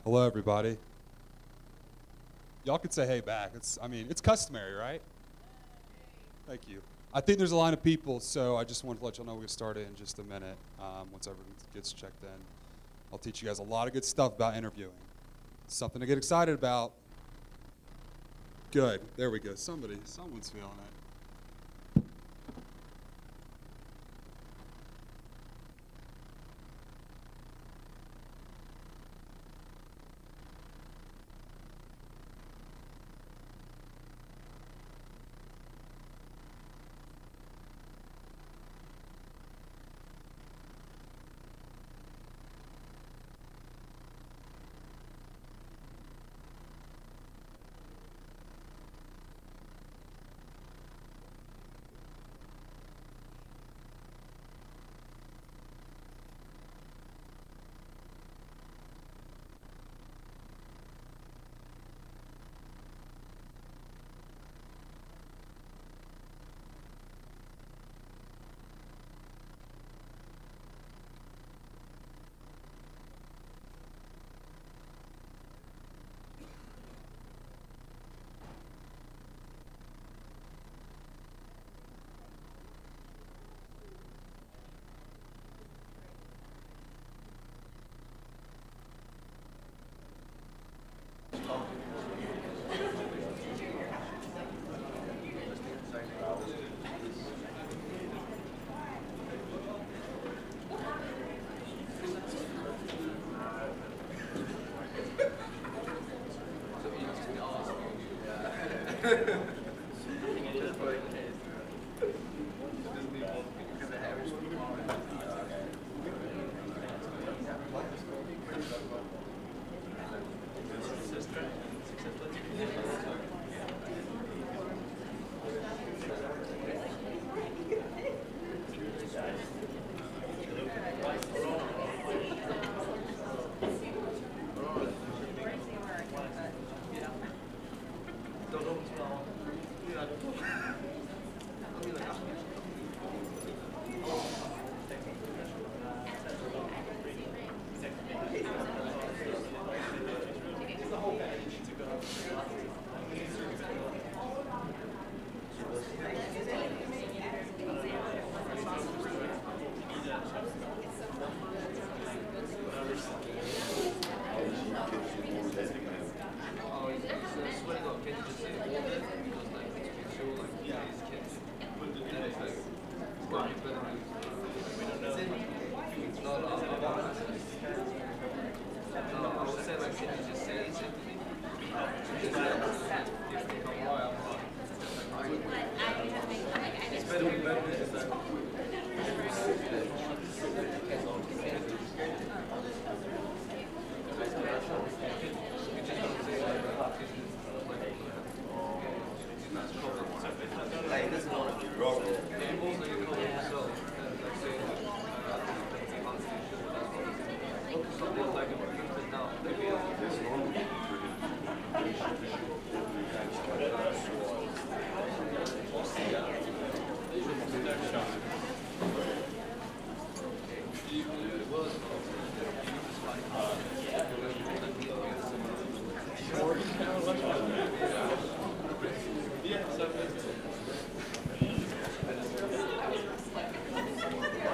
Hello, everybody. Y'all could say hey back. It's customary, right? Thank you. I think there's a line of people, so I just wanted to let y'all know we'll get started in just a minute. Once everyone gets checked in, I'll teach you guys a lot of good stuff about interviewing. Something to get excited about. Good. There we go. Someone's feeling it.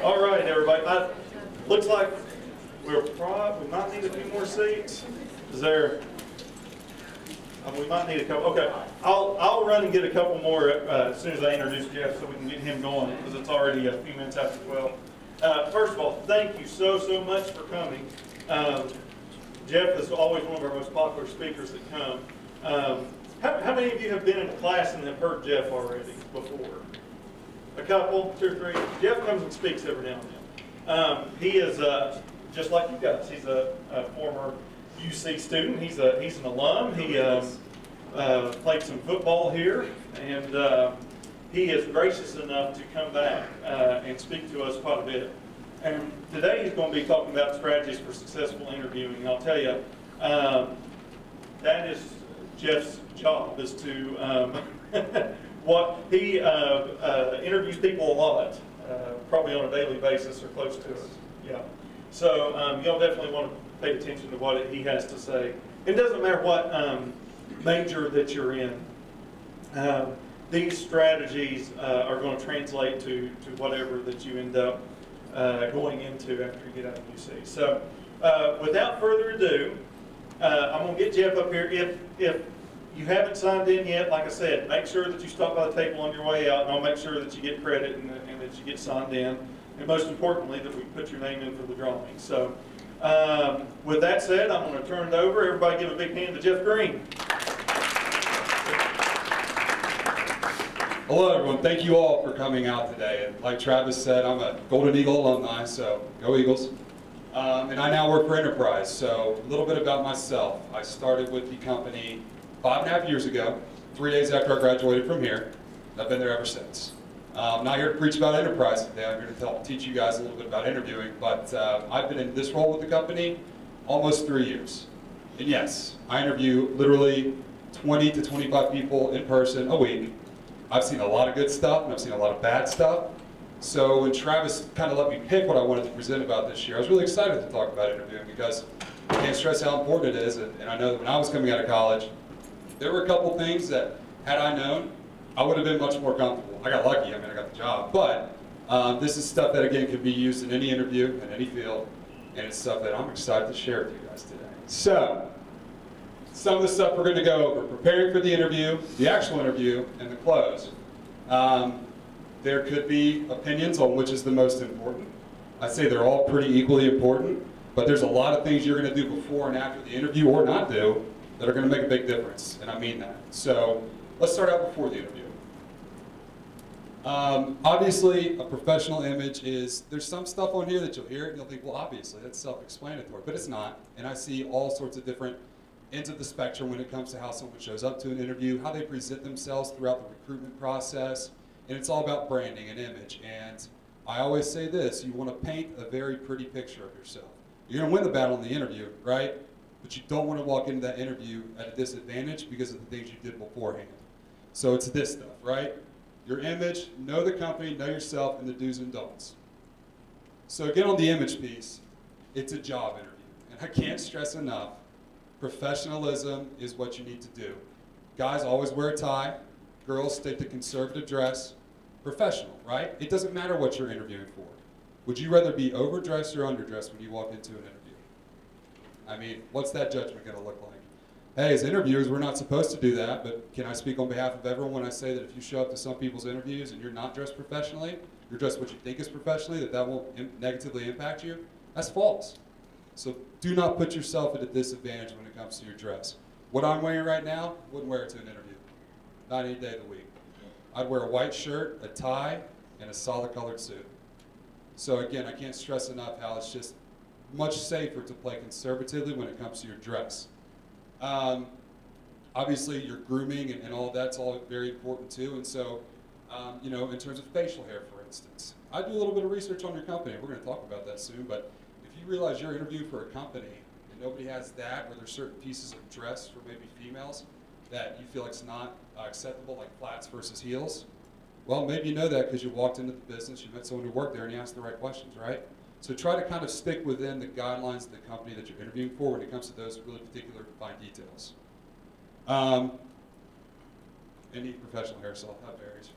All right, everybody. Looks like we might need a few more seats. Is there? We might need a couple. Okay, I'll run and get a couple more as soon as I introduce Jeff, so we can get him going because it's already a few minutes after 12. First of all, thank you so much for coming. Jeff is always one of our most popular speakers that come. How many of you have been in a class and have heard Jeff already before? A couple, 2 or 3. Jeff comes and speaks every now and then. He is just like you guys. He's a former UC student. He's an alum. He played some football here, and he is gracious enough to come back and speak to us quite a bit. And today he's going to be talking about strategies for successful interviewing. And I'll tell you, that is Jeff's job, is to what he interviews people a lot, probably on a daily basis or close to it. Yeah. So y'all definitely want to pay attention to what he has to say. It doesn't matter what major that you're in. These strategies are going to translate to whatever that you end up going into after you get out of UC. So without further ado, I'm going to get Jeff up here. If you haven't signed in yet, like I said, make sure that you stop by the table on your way out, and I'll make sure that you get credit and that you get signed in. And most importantly, that we put your name in for the drawing. So with that said, I'm going to turn it over. Everybody give a big hand to Jeff Greene. Hello, everyone. Thank you all for coming out today. And like Travis said, I'm a Golden Eagle alumni, so go Eagles. And I now work for Enterprise. So a little bit about myself. I started with the company 5.5 years ago, 3 days after I graduated from here. I've been there ever since. I'm not here to preach about Enterprise today. I'm here to help teach you guys a little bit about interviewing. But I've been in this role with the company almost 3 years. And yes, I interview literally 20 to 25 people in person a week. I've seen a lot of good stuff, and I've seen a lot of bad stuff. So when Travis kind of let me pick what I wanted to present about this year, I was really excited to talk about interviewing because I can't stress how important it is. And I know that when I was coming out of college, there were a couple things that, had I known, I would have been much more comfortable. I got lucky, I mean, I got the job. But this is stuff that, again, can be used in any interview, in any field, and it's stuff that I'm excited to share with you guys today. So, some of the stuff we're going to go over: preparing for the interview, the actual interview, and the close. There could be opinions on which is the most important. I'd say they're all pretty equally important, but there's a lot of things you're going to do before and after the interview, or not do, that are going to make a big difference, and I mean that. So let's start out before the interview. Obviously, a professional image is, there's some stuff on here that you'll hear it and you'll think, well, obviously, that's self-explanatory, but it's not. And I see all sorts of different ends of the spectrum when it comes to how someone shows up to an interview, how they present themselves throughout the recruitment process, and it's all about branding and image. And I always say this: you want to paint a very pretty picture of yourself. You're going to win the battle in the interview, right? But you don't want to walk into that interview at a disadvantage because of the things you did beforehand. So it's this stuff, right? Your image, know the company, know yourself, and the do's and don'ts. So again, on the image piece, it's a job interview. And I can't stress enough, professionalism is what you need to do. Guys always wear a tie. Girls stick to conservative dress. Professional, right? It doesn't matter what you're interviewing for. Would you rather be overdressed or underdressed when you walk into an interview? I mean, what's that judgment going to look like? Hey, as interviewers, we're not supposed to do that, but can I speak on behalf of everyone when I say that if you show up to some people's interviews and you're not dressed professionally, you're dressed what you think is professionally, that will negatively impact you? That's false. So do not put yourself at a disadvantage when it comes to your dress. What I'm wearing right now, wouldn't wear it to an interview. Not any day of the week. I'd wear a white shirt, a tie, and a solid colored suit. So again, I can't stress enough how it's just much safer to play conservatively when it comes to your dress. Obviously, your grooming and all of that's all very important too. And so, you know, in terms of facial hair, for instance, I do a little bit of research on your company. We're going to talk about that soon. But if you realize you're interviewing for a company and nobody has that, or there's certain pieces of dress for maybe females that you feel like it's not acceptable, like flats versus heels, well, maybe you know that because you walked into the business, you met someone who worked there, and you asked the right questions, right? So try to kind of stick within the guidelines of the company that you're interviewing for when it comes to those really particular fine details. Any professional hairstyle, that varies.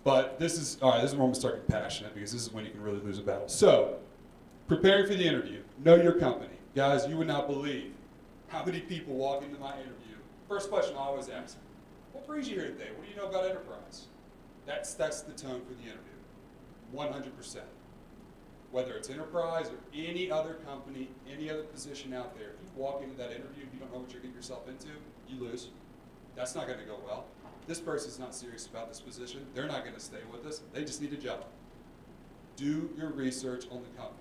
But this is, all right, this is where I'm going to start getting passionate, because this is when you can really lose a battle. So, preparing for the interview, know your company. Guys, you would not believe how many people walk into my interview. First question I always ask, what brings you here today? What do you know about Enterprise? That's the tone for the interview, 100%. Whether it's Enterprise or any other company, any other position out there, if you walk into that interview and you don't know what you're getting yourself into, you lose. That's not going to go well. This person's not serious about this position. They're not going to stay with us. They just need a job. Do your research on the company.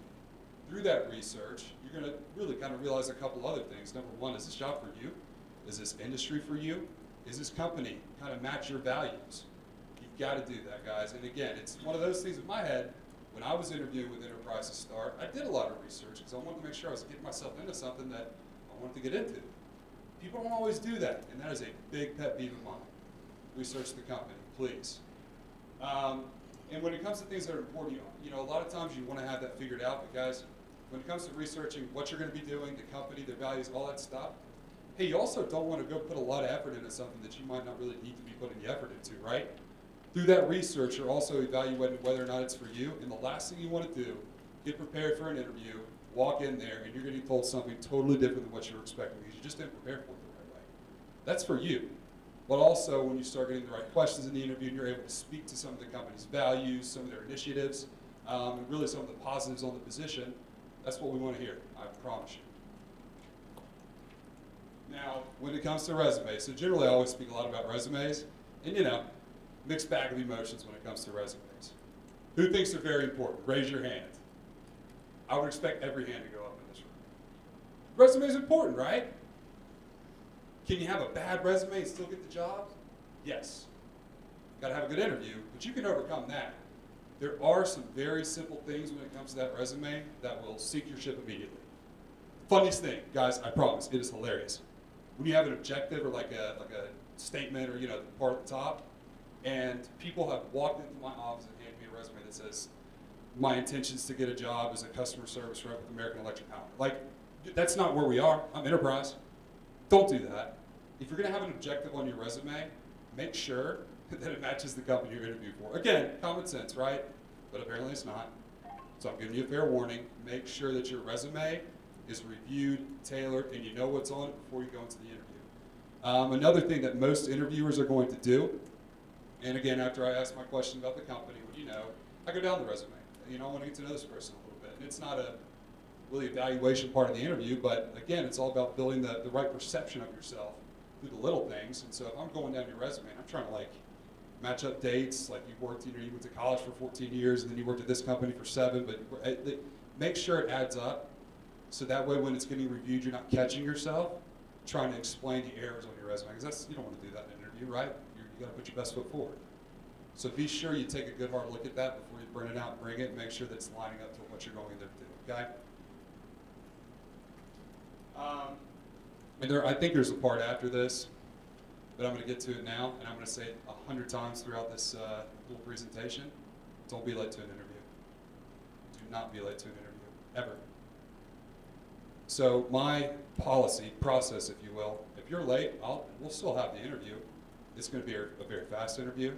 Through that research, you're going to really kind of realize a couple other things. Number one, is this job for you? Is this industry for you? Is this company kind of match your values? You've got to do that, guys. And again, it's one of those things in my head. When I was interviewing with Enterprise to start, I did a lot of research because I wanted to make sure I was getting myself into something that I wanted to get into. People don't always do that, and that is a big pet peeve of mine. Research the company, please. And when it comes to things that are important, you know, a lot of times you want to have that figured out, but guys, when it comes to researching what you're going to be doing, the company, their values, all that stuff, hey, you also don't want to go put a lot of effort into something that you might not really need to be putting the effort into, right? Through that research, you're also evaluating whether or not it's for you. And the last thing you want to do, get prepared for an interview, walk in there, and you're getting told something totally different than what you were expecting because you just didn't prepare for it the right way. That's for you. But also, when you start getting the right questions in the interview and you're able to speak to some of the company's values, some of their initiatives, and really some of the positives on the position, that's what we want to hear, I promise you. Now, when it comes to resumes, so generally I always speak a lot about resumes, and you know, mixed bag of emotions when it comes to resumes. Who thinks they're very important? Raise your hand. I would expect every hand to go up in this room. Resume is important, right? Can you have a bad resume and still get the job? Yes. Got to have a good interview, but you can overcome that. There are some very simple things when it comes to that resume that will sink your ship immediately. Funniest thing, guys, I promise, it is hilarious. When you have an objective or like a statement or the part at the top, and people have walked into my office and handed me a resume that says, my intentions to get a job as a customer service rep with American Electric Power. Like, that's not where we are. I'm enterprise. Don't do that. If you're going to have an objective on your resume, make sure that it matches the company you're interviewing for. Again, common sense, right? But apparently it's not. So I'm giving you a fair warning. Make sure that your resume is reviewed, tailored, and you know what's on it before you go into the interview. Another thing that most interviewers are going to do, and again, after I ask my question about the company, what do you know, I go down the resume. I want to get to know this person a little bit. And it's not a really evaluation part of the interview, but again, it's all about building the right perception of yourself through the little things. And so if I'm going down your resume and I'm trying to match up dates, like you went to college for 14 years and then you worked at this company for 7, but make sure it adds up. So that way when it's getting reviewed, you're not catching yourself trying to explain the errors on your resume. Because you don't want to do that in an interview, right? You got to put your best foot forward. So be sure you take a good hard look at that before you bring it out, bring it, and make sure that it's lining up to what you're going there to do, okay? And I think there's a part after this, but I'm going to get to it now, and I'm going to say it 100 times throughout this little presentation. Don't be late to an interview. Do not be late to an interview, ever. So my process, if you will, if you're late, we'll still have the interview. It's going to be a very fast interview.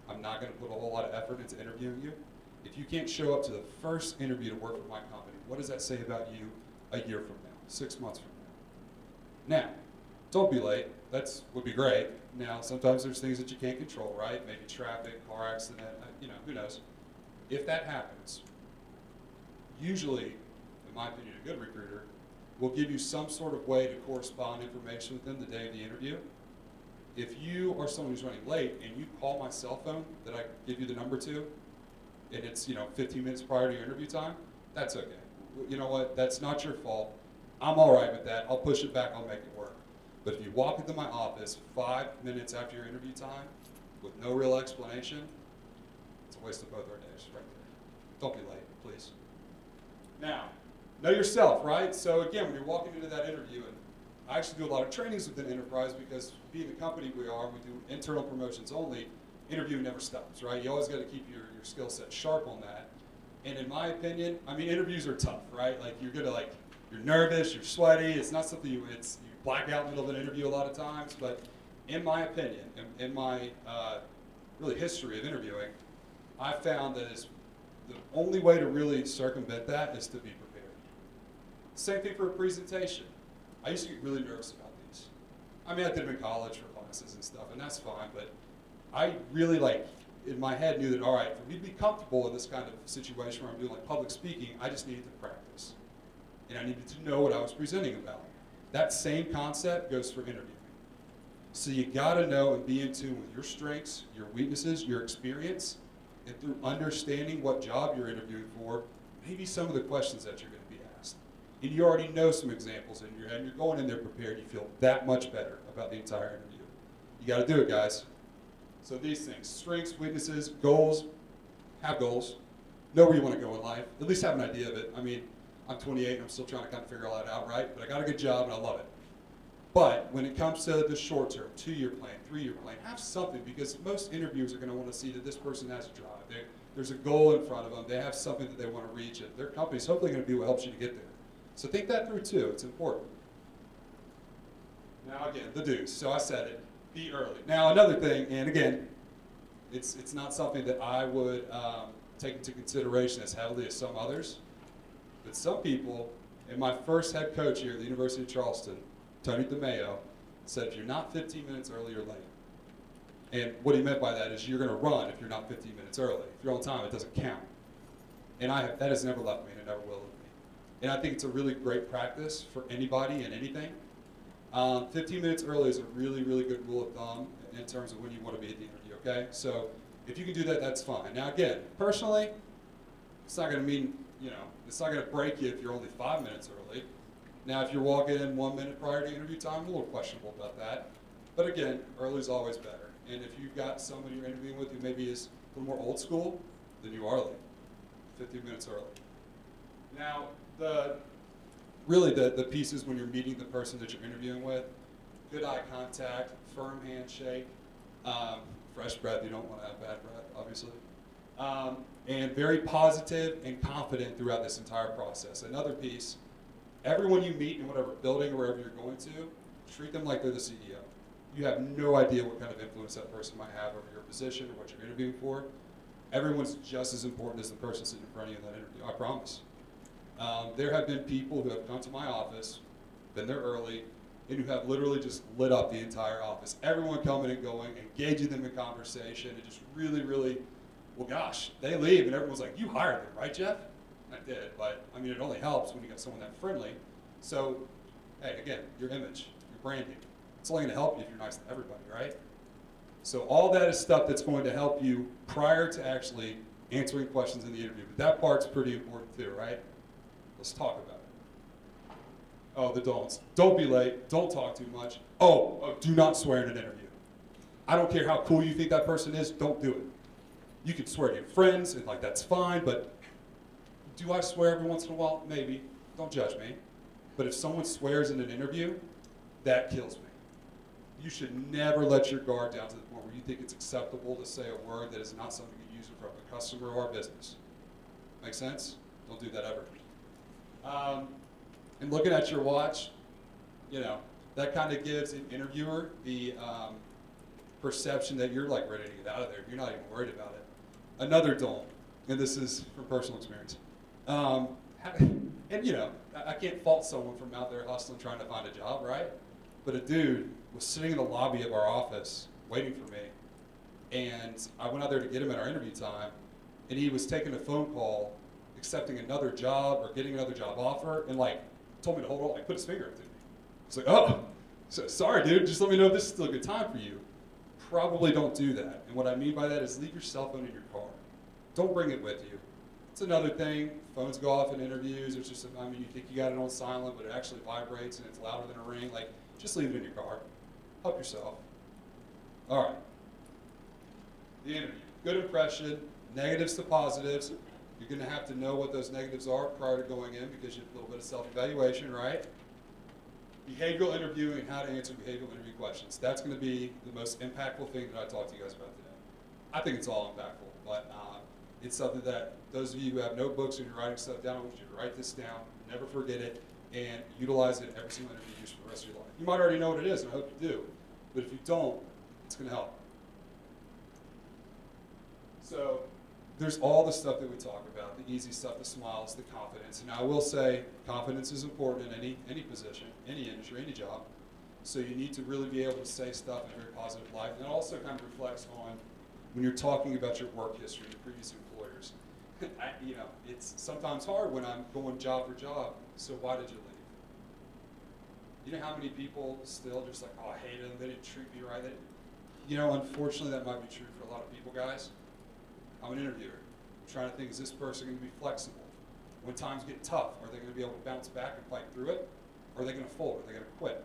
I'm not going to put a whole lot of effort into interviewing you. If you can't show up to the first interview to work for my company, what does that say about you a year from now, 6 months from now? Now, don't be late. That would be great. Now, sometimes there's things that you can't control, right? Maybe traffic, car accident, who knows. If that happens, usually, in my opinion, a good recruiter will give you some sort of way to correspond information with them the day of the interview. If you are someone who's running late and you call my cell phone that I give you the number to, and it's 15 minutes prior to your interview time, that's okay. You know what? That's not your fault. I'm all right with that. I'll push it back. I'll make it work. But if you walk into my office 5 minutes after your interview time with no real explanation, it's a waste of both our days right there. Don't be late, please. Now, know yourself, right? So again, when you're walking into that interview, and I actually do a lot of trainings within enterprise because being the company we are, we do internal promotions only. Interviewing never stops, right? You always got to keep your skill set sharp on that. And in my opinion, interviews are tough, right? Like you're nervous, you're sweaty. It's not something you black out in the middle of an interview a lot of times. But in my opinion, in my really history of interviewing, I found that the only way to really circumvent that is to be prepared. Same thing for a presentation. I used to get really nervous about these. I did them in college for classes and stuff, and that's fine, but I really, in my head knew that, all right, for me to be comfortable in this kind of situation where I'm doing public speaking, I just needed to practice. And I needed to know what I was presenting about. That same concept goes for interviewing. So you gotta know and be in tune with your strengths, your weaknesses, your experience, and through understanding what job you're interviewing for, maybe some of the questions that you're gonna be asked. And you already know some examples in your head, and you're going in there prepared, you feel that much better about the entire interview. You gotta do it, guys. So these things, strengths, weaknesses, goals, have goals. Know where you wanna go in life, at least have an idea of it. I'm 28 and I'm still trying to kind of figure all that out, right? But I got a good job and I love it. But when it comes to the short term, 2-year plan, 3-year plan, have something, because most interviewers are going to want to see that this person has a drive. There's a goal in front of them. They have something that they want to reach, and their company's hopefully going to be what helps you to get there. So think that through too. It's important. Now again, the do's. So I said it. Be early. Now another thing, and again, it's not something that I would take into consideration as heavily as some others, but some people, and my first head coach here at the University of Charleston, Tony DeMayo, said if you're not 15 minutes early, you're late. And what he meant by that is you're going to run if you're not 15 minutes early. If you're on time, it doesn't count. And that has never left me, and it never will leave me. And I think it's a really great practice for anybody and anything. 15 minutes early is a really, really good rule of thumb in terms of when you want to be at the interview, okay? So if you can do that, that's fine. Now again, personally, it's not going to mean, it's not going to break you if you're only 5 minutes early. Now if you're walking in 1 minute prior to interview time, a little questionable about that. But again, early is always better. And if you've got someone you're interviewing with who maybe is a little more old school, then you are late, 15 minutes early. Now, really the pieces when you're meeting the person that you're interviewing with, good eye contact, firm handshake, fresh breath, you don't want to have bad breath, obviously. And very positive and confident throughout this entire process. Another piece, everyone you meet in whatever building or wherever you're going to, treat them like they're the CEO. You have no idea what kind of influence that person might have over your position or what you're interviewing for. Everyone's just as important as the person sitting in front of you in that interview, I promise. There have been people who have come to my office, been there early, and who have literally just lit up the entire office. Everyone coming and going, engaging them in conversation, and just really, really, well, gosh, they leave, and everyone's like, you hired them, right, Jeff? And I did, but I mean, it only helps when you got someone that friendly. So, hey, again, your image, your branding. It's only going to help you if you're nice to everybody, right? So all that is stuff that's going to help you prior to actually answering questions in the interview. But that part's pretty important too, right? Let's talk about it. Oh, the don'ts. Don't be late. Don't talk too much. Do not swear in an interview. I don't care how cool you think that person is. Don't do it. You can swear to your friends, and like that's fine, but do I swear every once in a while? Maybe. Don't judge me. But if someone swears in an interview, that kills me. You should never let your guard down to the point where you think it's acceptable to say a word that is not something you use in front of a customer or a business. Make sense? Don't do that ever. And looking at your watch, that kind of gives an interviewer the perception that you're like ready to get out of there. You're not even worried about it. Another don't, and this is from personal experience. I can't fault someone from out there hustling trying to find a job, right? But a dude was sitting in the lobby of our office waiting for me, and I went out there to get him at our interview time, and he was taking a phone call, accepting another job or getting another job offer, and told me to hold on, put his finger up to me. It's like, oh, sorry dude, just let me know if this is still a good time for you. Probably don't do that. And what I mean by that is leave your cell phone in your car. Don't bring it with you. It's another thing, phones go off in interviews, you think you got it on silent, but it actually vibrates and it's louder than a ring. Just leave it in your car. Help yourself. All right. The interview. Good impression, negatives to positives. You're going to have to know what those negatives are prior to going in because you have a little bit of self-evaluation, right? Behavioral interviewing and how to answer behavioral interview questions. That's going to be the most impactful thing that I talked to you guys about today. I think it's all impactful, but it's something that those of you who have notebooks and you're writing stuff down, I want you to write this down, never forget it, and utilize it every single interview you use for the rest of your life. You might already know what it is, and I hope you do, but if you don't, it's going to help. So there's all the stuff that we talk about, the easy stuff, the smiles, the confidence. And I will say confidence is important in any position, any industry, any job. So you need to really be able to say stuff in a very positive light. And it also kind of reflects on when you're talking about your work history, your previous employers. It's sometimes hard when I'm going job for job. So why did you leave? You know how many people still just like, oh, I hate them, they didn't treat me right. Unfortunately that might be true for a lot of people, guys. I'm an interviewer. I'm trying to think, is this person going to be flexible? When times get tough, are they going to be able to bounce back and fight through it? Or are they going to fold? Are they going to quit?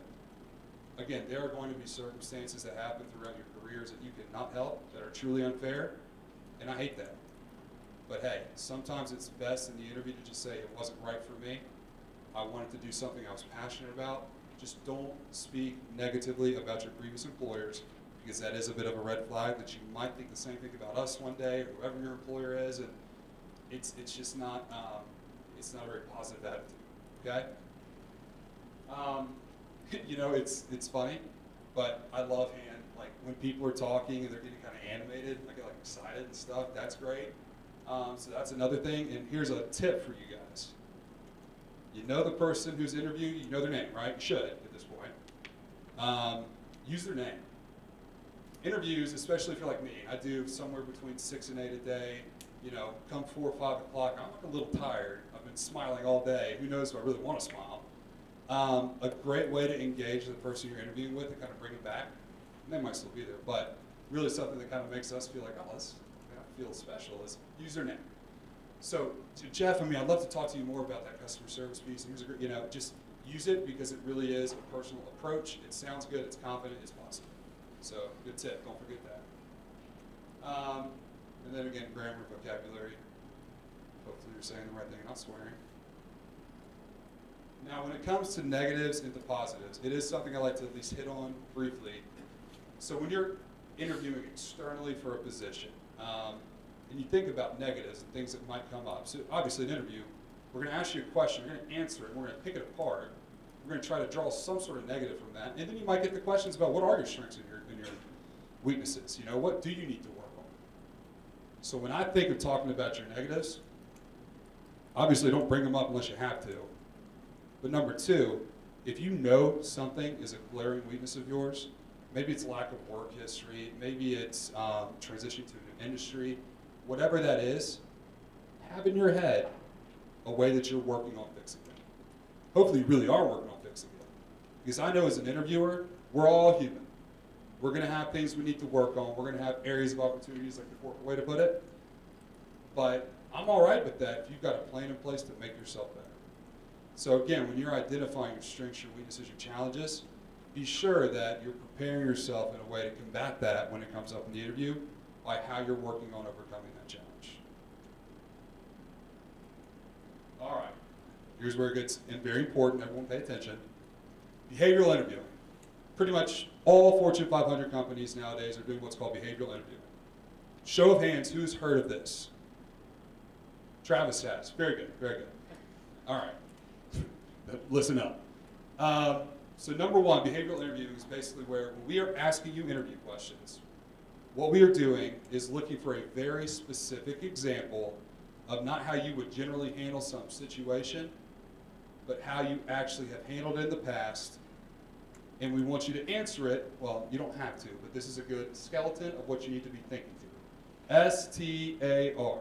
Again, there are going to be circumstances that happen throughout your careers that you cannot help, that are truly unfair, and I hate that. But hey, sometimes it's best in the interview to just say, it wasn't right for me. I wanted to do something I was passionate about. Just don't speak negatively about your previous employers because that is a bit of a red flag that you might think the same thing about us one day, or whoever your employer is, and it's just not it's not a very positive attitude. Okay. You know, it's funny, but I love like when people are talking and they're getting kind of animated, I get like excited and stuff. That's great. So that's another thing. And here's a tip for you guys. You know the person who's interviewing, you know their name, right? You should at this point. Use their name. Interviews, especially if you're like me, I do somewhere between 6 and 8 a day. You know, come 4 or 5 o'clock, I'm like a little tired. I've been smiling all day. Who knows if I really want to smile? A great way to engage the person you're interviewing with and kind of bring them back. And they might still be there, but really something that kind of makes us feel like, oh, this feels special is use their name. So to Jeff and me, I'd love to talk to you more about that customer service piece. You know, just use it because it really is a personal approach. It sounds good, it's confident, it's positive. So good tip, don't forget that. And then again, grammar, vocabulary. Hopefully you're saying the right thing and not swearing. Now when it comes to negatives and to positives, it is something I like to at least hit on briefly. So when you're interviewing externally for a position, and you think about negatives and things that might come up. So obviously an interview, we're going to ask you a question, we're going to answer it, and we're going to pick it apart. We're going to try to draw some sort of negative from that. And then you might get the questions about what are your strengths and your weaknesses? You know, what do you need to work on? So when I think of talking about your negatives, obviously don't bring them up unless you have to. But number two, if you know something is a glaring weakness of yours, maybe it's lack of work history, maybe it's transitioning to a new industry, whatever that is, have in your head a way that you're working on fixing it. Hopefully you really are working on fixing it. Because I know as an interviewer, we're all human. We're going to have things we need to work on. We're going to have areas of opportunities, like the corporate way to put it. But I'm all right with that if you've got a plan in place to make yourself better. So again, when you're identifying your strengths, your weaknesses, your challenges, be sure that you're preparing yourself in a way to combat that when it comes up in the interview by how you're working on overcoming that challenge. All right, here's where it gets very important. Everyone pay attention. Behavioral interviewing. Pretty much all Fortune 500 companies nowadays are doing what's called behavioral interviewing. Show of hands, who's heard of this? Travis has. Very good, very good. All right, listen up. So number one, behavioral interviewing is basically where we are asking you interview questions. What we are doing is looking for a very specific example of not how you would generally handle some situation, but how you actually have handled it in the past. And we want you to answer it, well, you don't have to, but this is a good skeleton of what you need to be thinking through. STAR.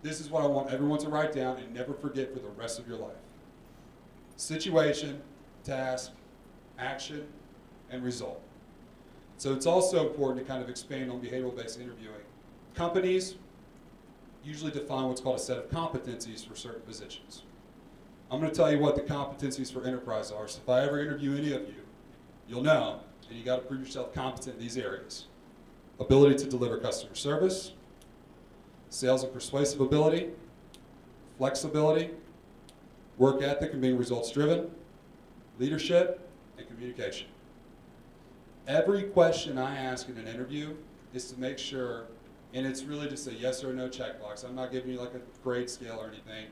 This is what I want everyone to write down and never forget for the rest of your life. Situation, task, action, and result. So it's also important to kind of expand on behavioral-based interviewing. Companies usually define what's called a set of competencies for certain positions. I'm going to tell you what the competencies for enterprise are, so if I ever interview any of you, you'll know, and you got to prove yourself competent in these areas. Ability to deliver customer service, sales and persuasive ability, flexibility, work ethic and being results driven, leadership, and communication. Every question I ask in an interview is to make sure, and it's really just a yes or no checkbox. I'm not giving you like a grade scale or anything.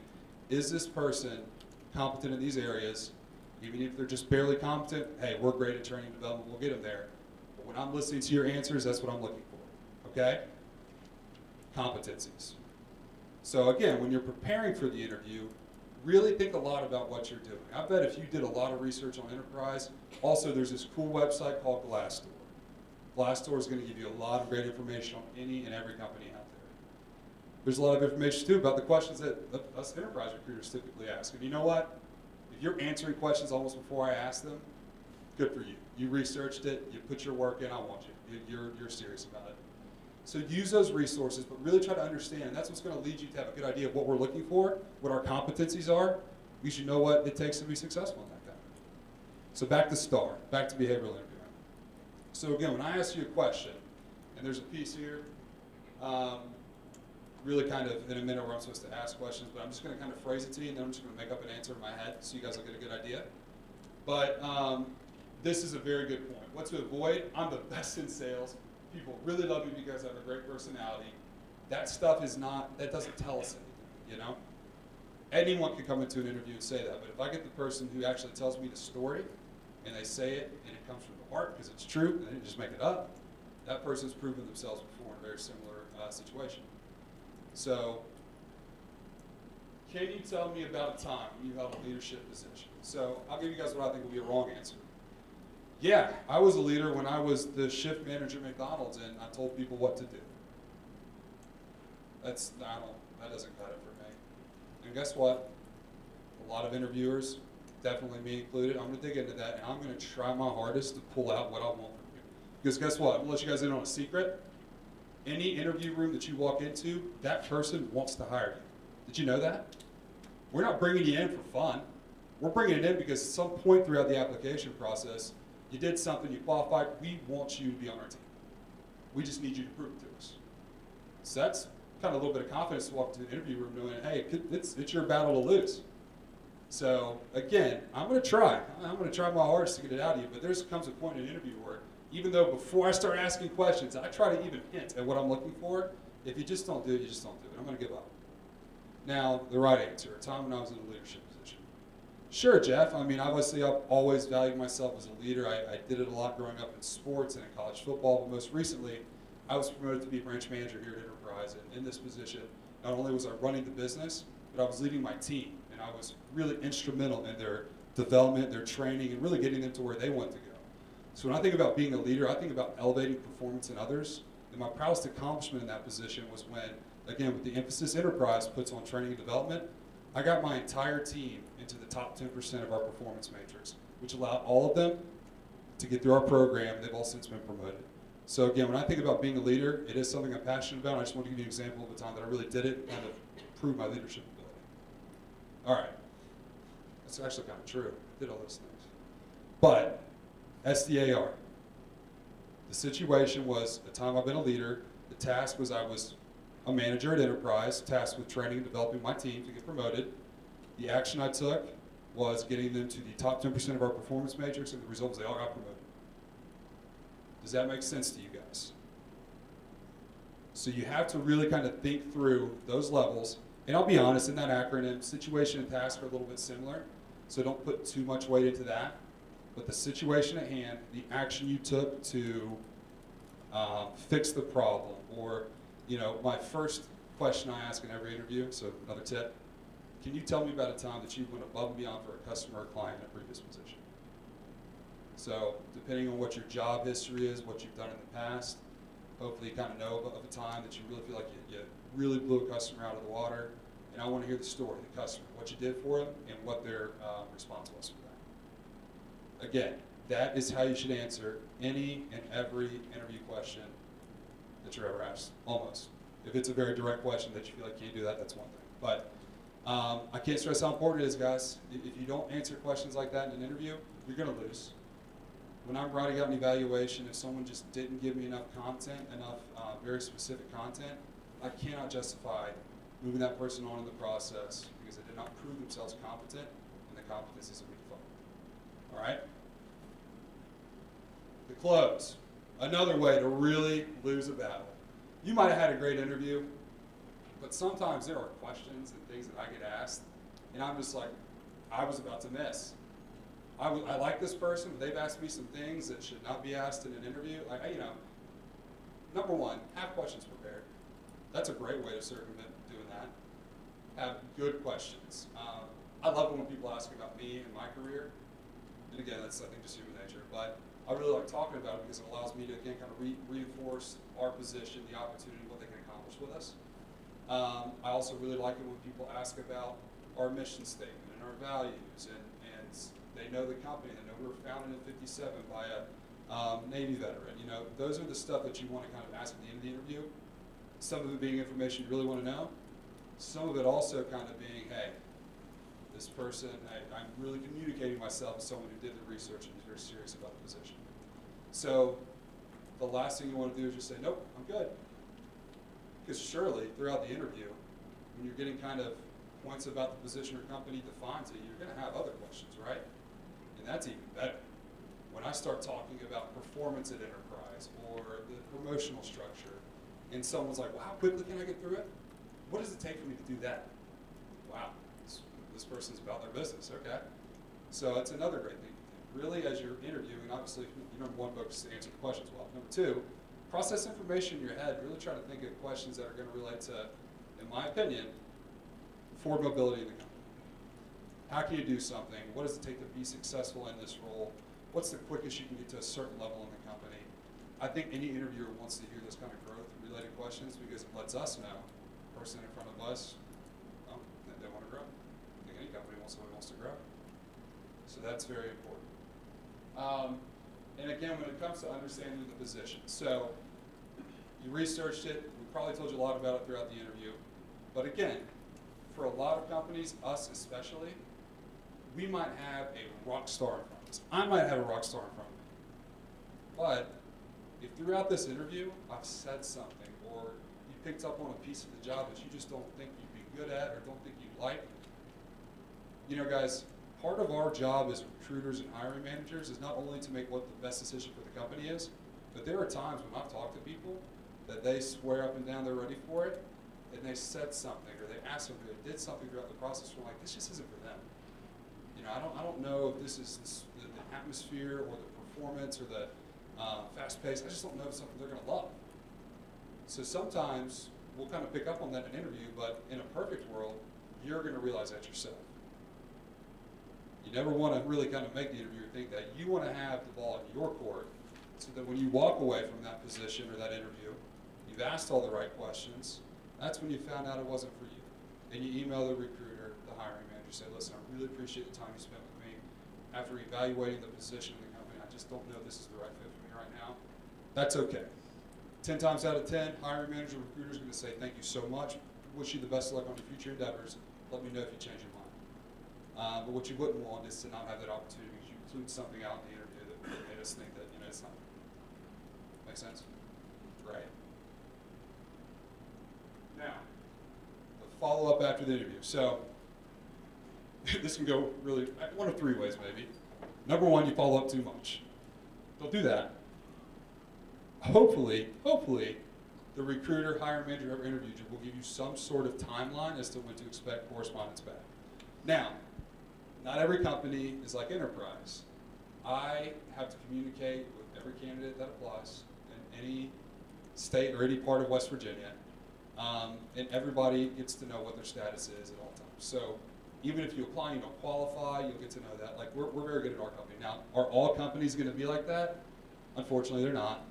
Is this person competent in these areas? Even if they're just barely competent, hey, we're great at training and development, we'll get them there. But when I'm listening to your answers, that's what I'm looking for, okay? Competencies. So again, when you're preparing for the interview, really think a lot about what you're doing. I bet if you did a lot of research on enterprise, also there's this cool website called Glassdoor. Glassdoor is going to give you a lot of great information on any and every company out there. There's a lot of information too about the questions that us enterprise recruiters typically ask. And you know what? If you're answering questions almost before I ask them, good for you. You researched it, you put your work in, I want you. You're serious about it. So use those resources, but really try to understand. That's what's going to lead you to have a good idea of what we're looking for, what our competencies are. You should know what it takes to be successful in that kind of. So back to STAR, back to behavioral interviewing. So again, when I ask you a question, and there's a piece here, really kind of in a minute where I'm supposed to ask questions, but I'm just going to kind of phrase it to you, and then I'm just going to make up an answer in my head so you guys will get a good idea. But this is a very good point. What to avoid? I'm the best in sales. People really love me because I have a great personality. That stuff is not, that doesn't tell us anything, you know? Anyone can come into an interview and say that, but if I get the person who actually tells me the story, and they say it, and it comes from the heart because it's true, and they didn't just make it up, that person's proven themselves before in a very similar situation. So, can you tell me about a time when you held a leadership position? So, I'll give you guys what I think will be a wrong answer. Yeah, I was a leader when I was the shift manager at McDonald's, and I told people what to do. That doesn't cut it for me. And guess what? A lot of interviewers, definitely me included, I'm going to dig into that, and I'm going to try my hardest to pull out what I want from you. Because guess what? I'm going to let you guys in on a secret. Any interview room that you walk into, that person wants to hire you. Did you know that? We're not bringing you in for fun. We're bringing it in because at some point throughout the application process, you did something, you qualified, we want you to be on our team. We just need you to prove it to us. So that's kind of a little bit of confidence to walk into the interview room knowing, hey, it's your battle to lose. So again, I'm going to try. I'm going to try my hardest to get it out of you, but there comes a point in an interview where even though before I start asking questions, I try to even hint at what I'm looking for, if you just don't do it, you just don't do it. I'm going to give up. Now, the right answer, a time when I was in a leadership position. Sure, Jeff. I mean, obviously, I've always valued myself as a leader. I did it a lot growing up in sports and in college football, but most recently, I was promoted to be branch manager here at Enterprise, and in this position, not only was I running the business, but I was leading my team, and I was really instrumental in their development, their training, and really getting them to where they want to go. So when I think about being a leader, I think about elevating performance in others, and my proudest accomplishment in that position was when, again, with the emphasis Enterprise puts on training and development, I got my entire team into the top 10% of our performance matrix, which allowed all of them to get through our program. They've all since been promoted. So again, when I think about being a leader, it is something I'm passionate about. I just want to give you an example of a time that I really did it and kind of prove my leadership ability. All right. That's actually kind of true. I did all those things. But SDAR. The situation was a time I've been a leader. The task was I was a manager at Enterprise, tasked with training and developing my team to get promoted. The action I took was getting them to the top 10% of our performance matrix, and the result was they all got promoted. Does that make sense to you guys? So you have to really kind of think through those levels. And I'll be honest, in that acronym, situation and task are a little bit similar, so don't put too much weight into that. But the situation at hand, the action you took to fix the problem, or my first question I ask in every interview, so another tip, can you tell me about a time that you went above and beyond for a customer or client in a previous position? So depending on what your job history is, what you've done in the past, hopefully you kind of know of a time that you really feel like you really blew a customer out of the water. And I want to hear the story, the customer, what you did for them, and what their response was for that. Again, that is how you should answer any and every interview question that you're ever asked, almost. If it's a very direct question that you feel like you can't do that, that's one thing. But I can't stress how important it is, guys. If you don't answer questions like that in an interview, you're going to lose. When I'm writing out an evaluation, if someone just didn't give me enough content, enough very specific content, I cannot justify moving that person on in the process because they did not prove themselves competent, and the competence isn't being followed. All right? The close. Another way to really lose a battle. You might have had a great interview, but sometimes there are questions and things that I get asked, and I'm just like, I was about to miss. I like this person, but they've asked me some things that should not be asked in an interview. Number one, have questions prepared. That's a great way to circumvent doing that. Have good questions. I love it when people ask about me and my career. And again, that's, I think, just human nature. But I really like talking about it because it allows me to, again, kind of reinforce our position, the opportunity, what they can accomplish with us. I also really like it when people ask about our mission statement and our values, and they know the company. They know we were founded in '57 by a Navy veteran. Those are the stuff that you want to kind of ask at the end of the interview. Some of it being information you really want to know. Some of it also kind of being, hey, this person, I'm really communicating myself as someone who did the research and is very serious about the position. So the last thing you want to do is just say, nope, I'm good. Because surely throughout the interview, when you're getting kind of points about the position or company defined to you, you're going to have other questions, right? And that's even better. When I start talking about performance at enterprise or the promotional structure, and someone's like, well, how quickly can I get through it? What does it take for me to do that? Wow, this person's about their business, okay. So that's another great thing. Really, as you're interviewing, obviously, number one, focus to answer the questions well. Number two, process information in your head. Really try to think of questions that are going to relate to, in my opinion, forward mobility in the company. How can you do something? What does it take to be successful in this role? What's the quickest you can get to a certain level in the company? I think any interviewer wants to hear those kind of growth-related questions because it lets us know, the person in front of us, that they want to grow. I think any company wants someone who wants to grow. So that's very important. And again, when it comes to understanding the position, so you researched it, we probably told you a lot about it throughout the interview, but again, for a lot of companies, us especially, we might have a rock star in front of us. I might have a rock star in front of me. But if throughout this interview, I've said something, or you picked up on a piece of the job that you just don't think you'd be good at or don't think you'd like, you know, guys, part of our job as recruiters and hiring managers is not only to make what the best decision for the company is, but there are times when I've talked to people that they swear up and down they're ready for it, and they said something, or they asked something, or they did something throughout the process, we're like, this just isn't for them. You know, I don't know if this is the atmosphere or the performance or the fast pace. I just don't know if it's something they're going to love. So sometimes we'll kind of pick up on that in an interview, but in a perfect world, you're going to realize that yourself. You never want to really kind of make the interviewer think that. You want to have the ball in your court so that when you walk away from that position or that interview, you've asked all the right questions. That's when you found out it wasn't for you. And you email the recruiter, the hiring manager, say, listen, I really appreciate the time you spent with me. After evaluating the position in the company, I just don't know if this is the right fit for me right now. That's okay. 10 times out of 10, hiring manager, recruiter is going to say, thank you so much. Wish you the best of luck on your future endeavors. Let me know if you change your mind. But what you wouldn't want is to not have that opportunity because you include something out in the interview that made us think that, you know, it's not. Make sense? Right. Now, the follow-up after the interview. So, this can go really one of three ways maybe. Number one, you follow up too much. Don't do that. Hopefully, the recruiter, hiring manager, whoever interviewed you will give you some sort of timeline as to when to expect correspondence back. Now, not every company is like enterprise. I have to communicate with every candidate that applies in any state or any part of West Virginia, and everybody gets to know what their status is at all times. So even if you apply and you don't qualify, you'll get to know that. Like we're very good at our company. Now, are all companies going to be like that? Unfortunately, they're not.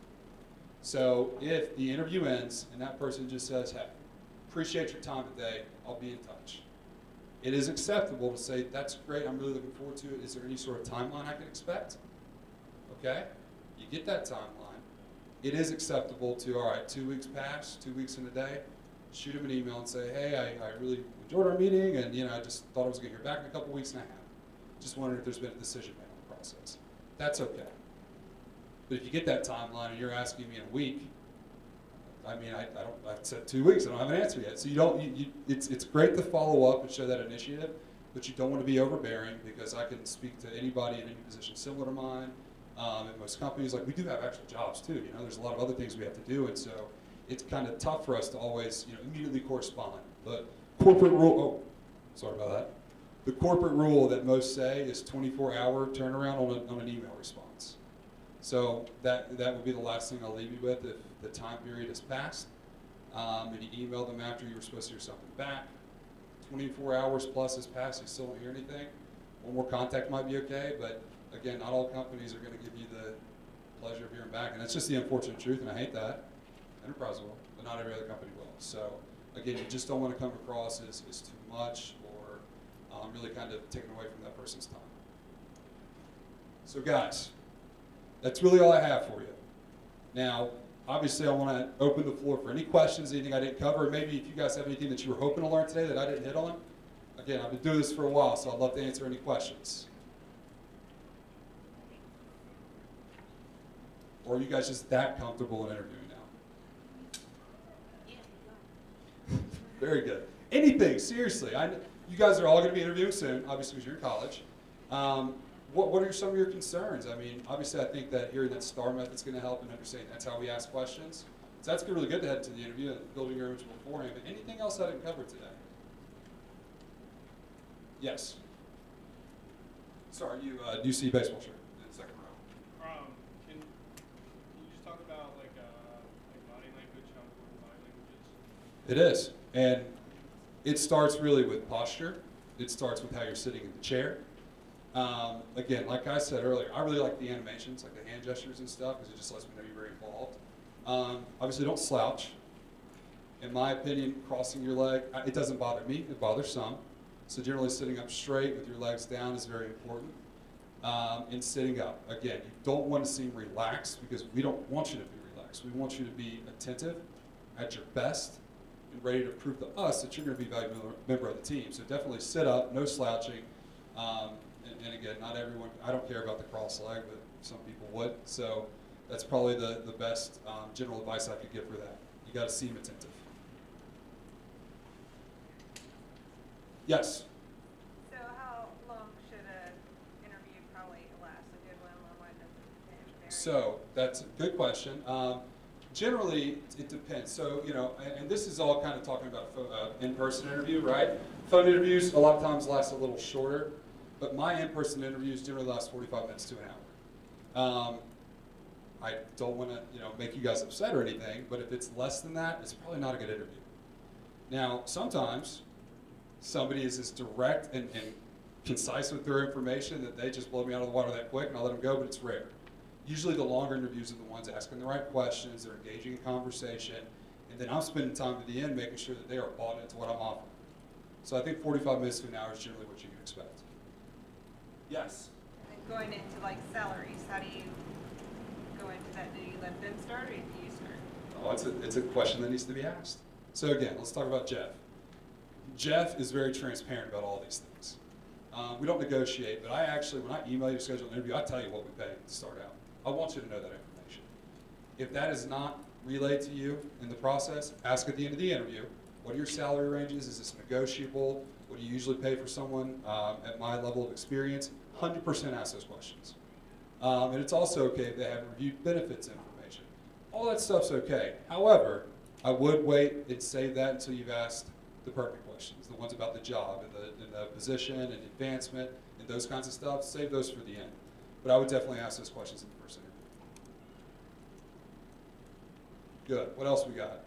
So if the interview ends and that person just says, hey, appreciate your time today, I'll be in touch. It is acceptable to say, that's great, I'm really looking forward to it. Is there any sort of timeline I can expect? Okay, you get that timeline. It is acceptable to, all right, 2 weeks pass, 2 weeks in a day, shoot them an email and say, hey, I really enjoyed our meeting, and I just thought I was going to hear back in a couple weeks, and I haven't. Just wondering if there's been a decision made on the process. That's okay. But if you get that timeline and you're asking me in a week, I mean, I said 2 weeks, I don't have an answer yet. So it's great to follow up and show that initiative, but you don't want to be overbearing because I can speak to anybody in any position similar to mine. At most companies, like we do have actual jobs too. There's a lot of other things we have to do, and so it's kind of tough for us to always, immediately correspond. But corporate rule, sorry about that. The corporate rule that most say is 24-hour turnaround on an email response. So that would be the last thing I'll leave you with if the time period has passed. And you email them after you were supposed to hear something back. 24 hours plus has passed, you still don't hear anything. One more contact might be okay, but again, not all companies are going to give you the pleasure of hearing back. And that's just the unfortunate truth, and I hate that. Enterprise will, but not every other company will. So again, you just don't want to come across as too much or really kind of taking away from that person's time. So guys, that's really all I have for you. Now, obviously I want to open the floor for any questions, anything I didn't cover. Maybe if you guys have anything that you were hoping to learn today that I didn't hit on. Again, I've been doing this for a while, so I'd love to answer any questions. Or are you guys just that comfortable in interviewing now? Very good. Anything, seriously. You guys are all going to be interviewing soon, obviously because you're in college. what are some of your concerns? I mean, obviously, I think that hearing that STAR method's going to help and understanding that's how we ask questions. So that's really good to head to the interview and building your image beforehand. But anything else I didn't cover today? Yes. Sorry, you see baseball shirt in the second row. Can you just talk about like body language, how important body language is? It is, and it starts really with posture. It starts with how you're sitting in the chair. Again, like I said earlier, I really like the animations, like the hand gestures and stuff, because it just lets me know you're very involved. Obviously, don't slouch. In my opinion, crossing your leg, it doesn't bother me. It bothers some. So generally, sitting up straight with your legs down is very important. And sitting up, again, you don't want to seem relaxed because we don't want you to be relaxed. We want you to be attentive, at your best, and ready to prove to us that you're going to be a valuable member of the team. So definitely sit up, no slouching. And again, not everyone, I don't care about the cross leg, but some people would. So that's probably the best general advice I could give for that. You got to seem attentive. Yes? So how long should an interview probably last? A good one, long one, doesn't vary? So that's a good question. Generally, it depends. So, you know, and this is all kind of talking about in-person interview, right? Phone interviews a lot of times last a little shorter, but my in-person interviews generally last 45 minutes to an hour. I don't want to, you know, make you guys upset or anything, but if it's less than that, it's probably not a good interview. Now, sometimes somebody is as direct and concise with their information that they just blow me out of the water that quick and I'll let them go, but it's rare. Usually the longer interviews are the ones asking the right questions, they're engaging in conversation, and then I'm spending time to the end making sure that they are bought into what I'm offering. So I think 45 minutes to an hour is generally what you can expect. Yes? And then going into like salaries, how do you go into that? Do you let them start or do you start? Oh, it's a question that needs to be asked. So again, let's talk about Jeff. Jeff is very transparent about all these things. We don't negotiate, but I actually, when I email you to schedule an interview, I tell you what we pay to start out. I want you to know that information. If that is not relayed to you in the process, ask at the end of the interview, what are your salary ranges? Is this negotiable? What do you usually pay for someone at my level of experience? 100% ask those questions. And it's also okay if they haven't reviewed benefits information. All that stuff's okay. However, I would wait and save that until you've asked the pertinent questions, the ones about the job and the position and advancement and those kinds of stuff. Save those for the end. But I would definitely ask those questions in the first interview. Good. What else we got?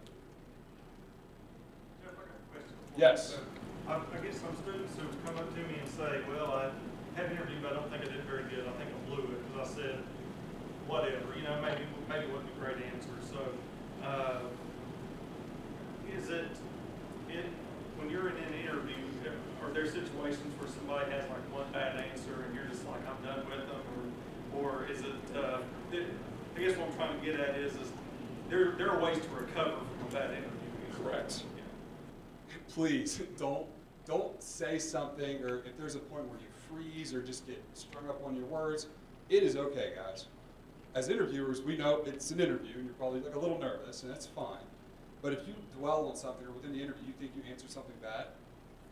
Jeff, I got a question. Yes. I get some students who come up to me and say, well, I had an interview, but I don't think I did very good. I think I blew it because I said whatever. You know, maybe it wasn't a great answer. So when you're in an interview, are there situations where somebody has like one bad answer and you're just like, I'm done with them? Or is it, I guess what I'm trying to get at is there are ways to recover from a bad interview. Correct. Yeah. Please don't say something, or if there's a point where you freeze or just get strung up on your words, it is okay, guys. As interviewers, we know it's an interview and you're probably like a little nervous, and that's fine. But if you dwell on something or within the interview you think you answered something bad,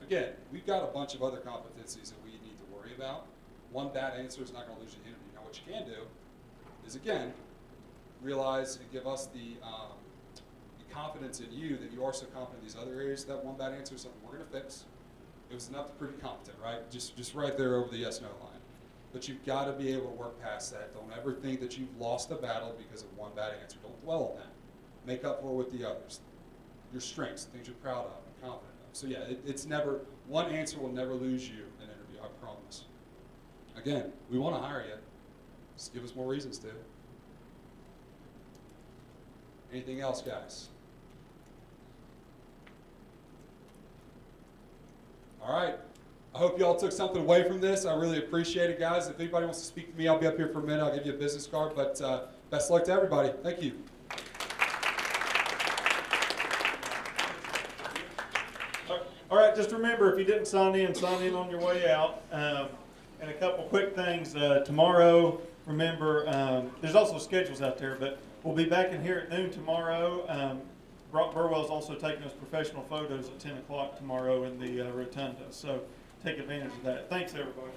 again, we've got a bunch of other competencies that we need to worry about. One bad answer is not going to lose you the interview. Now, what you can do is, again, realize and give us the confidence in you that you are so confident in these other areas. That one bad answer is something we're going to fix. It was enough to prove you competent, right? Just right there over the yes/no line. But you've got to be able to work past that. Don't ever think that you've lost a battle because of one bad answer. Don't dwell on that. Make up for it with the others. Your strengths, things you're proud of and confident of. So yeah, it's never, one answer will never lose you an interview, I promise. Again, we want to hire you. Just give us more reasons to. Anything else, guys? All right. I hope you all took something away from this. I really appreciate it, guys. If anybody wants to speak to me, I'll be up here for a minute. I'll give you a business card. But best of luck to everybody. Thank you. All right, just remember, if you didn't sign in on your way out. And a couple quick things. Tomorrow, remember, there's also schedules out there, but we'll be back in here at noon tomorrow. Brock Burwell's also taking us professional photos at 10 o'clock tomorrow in the rotunda. So take advantage of that. Thanks, everybody.